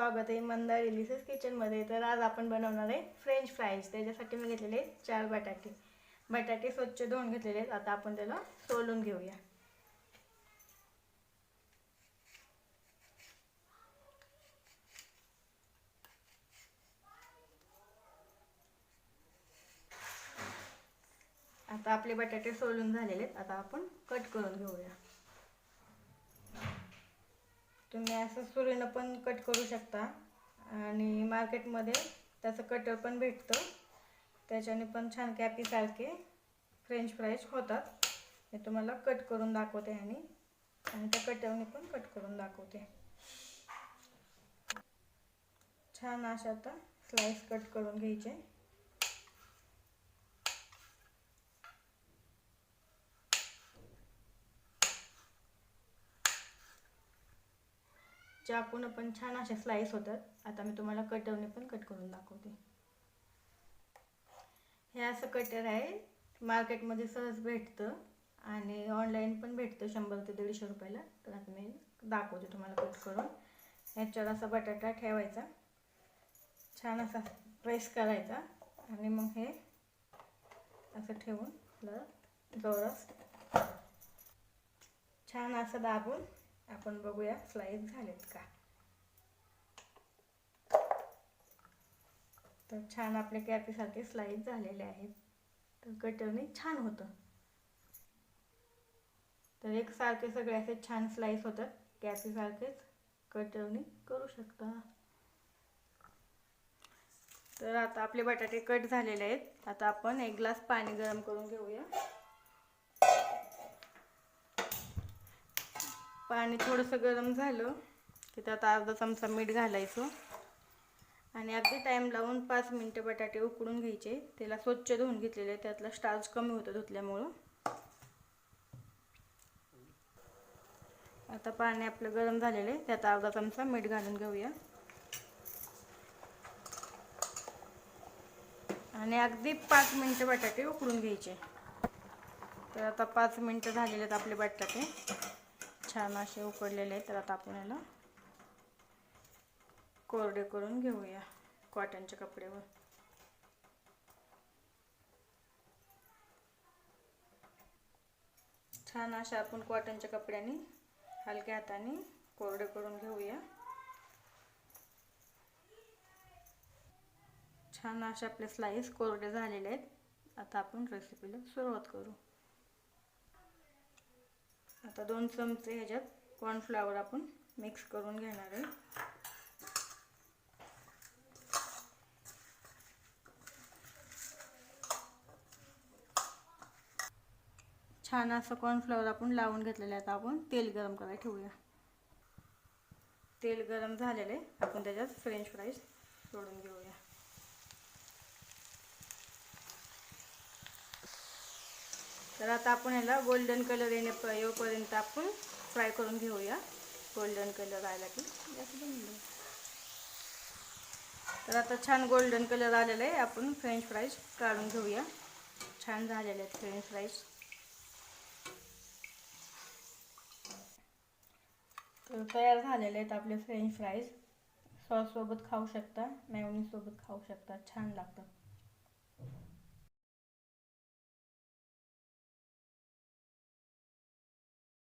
स्वागत आहे मंदार इलिसेस किचनमध्ये। तर आज आपण बनवणार आहे फ्रेंच फ्राईज। त्याच्यासाठी मी घेतलेले 4 बटाटे स्वच्छ धुवून घेतलेले आहेत। आता आपण त्याला सोलून घेऊया। आता आपले बटाटे सोलून झालेले आहेत। आता आपण कट करून घेऊया। तुम्ही असं सुरीनं पण कट करू शकता आणि मार्केटमध्ये त्याचं कटर पण भेटतं, त्याच्याने पण छान कॅपी सारखे फ्रेंच फ्राईज होतात। हे तुम्हाला कट करून दाखवते आणि त्या कटरने पण कट करून दाखवते। छान अशा आता स्लाइस कट करून घ्यायचे। चाकून पण छान असे स्लाइस होतात। आता मी तुम्हाला कटरने पण कट करून दाखवते। हे असं कटर आहे, मार्केटमध्ये सहज भेटतं आणि ऑनलाईन पण भेटतं 100 ते 150 रुपयाला। तर आता मी दाखवते तुम्हाला कट करून। याच्यावर असा बटाटा ठेवायचा, छान असा प्रेस करायचा आणि मग हे असं ठेवून जवळच छान असं दाबून आपण बघूया स्लाइस झालेत का। तर छान आपले कॅपी सारखे स्लाइस झालेले आहेत। तर कटरने छान होतं। तर एक सारखे सगळे असे छान स्लाइस होतात, कॅपी सारखेच कटरने करू शकता। तर आता आपले बटाटे कट झालेले आहेत। आता आपण 1 ग्लास पाणी गरम करून घेऊया। पाणी थोडंसं गरम झालं की त्यात अर्धा चमचा मीठ घालायचं आणि अगदी टाइम लावून 5 मिनिटं बटाटे उकडून घ्यायचे। त्याला स्वच्छ धुवून घेतलेले, त्यातला स्टार्च कमी होतं धुतल्यामुळं। आता पाणी आपलं गरम झालेलं आहे, त्यात अर्धा चमचा मीठ घालून घेऊया आणि अगदी 5 मिनिटं बटाटे उकडून घ्यायचे। तर आता 5 मिनिटं झालेले आहेत आपले बटाटे छान असे उकडलेले आहेत। तर आता आपण याला कोरडे करून घेऊया कॉटनच्या कपड्यावर। छान अशा आपण कॉटनच्या कपड्याने हलक्या हाताने कोरडे करून घेऊया। छान असे आपले स्लाइस कोरडे झालेले आहेत। आता आपण रेसिपीला सुरुवात करू। आता 2 चमचे ह्याच्यात कॉर्नफ्लॉवर आपण मिक्स करून घेणार आहे। छान असं कॉर्नफ्लॉवर आपण लावून घेतलेलं आहे। आता आपण तेल गरम करायला ठेवूया। तेल गरम झालेले, आपण त्याच्यात फ्रेंच फ्राईज सोडून घेऊया। तर आता आपण याला गोल्डन कलर येईपर्यंत आपण फ्राय करून घेऊया। गोल्डन कलर आला की गॅस बंद। तर आता छान गोल्डन कलर आलेला आहे, आपण फ्रेंच फ्राईज काढून घेऊया। छान झालेले आहेत फ्रेंच फ्राईज। तर तयार झालेले आहेत आपले फ्रेंच फ्राईज। सॉस सोबत खाऊ शकता, मेयोनीज सोबत खाऊ शकता, छान लागतात।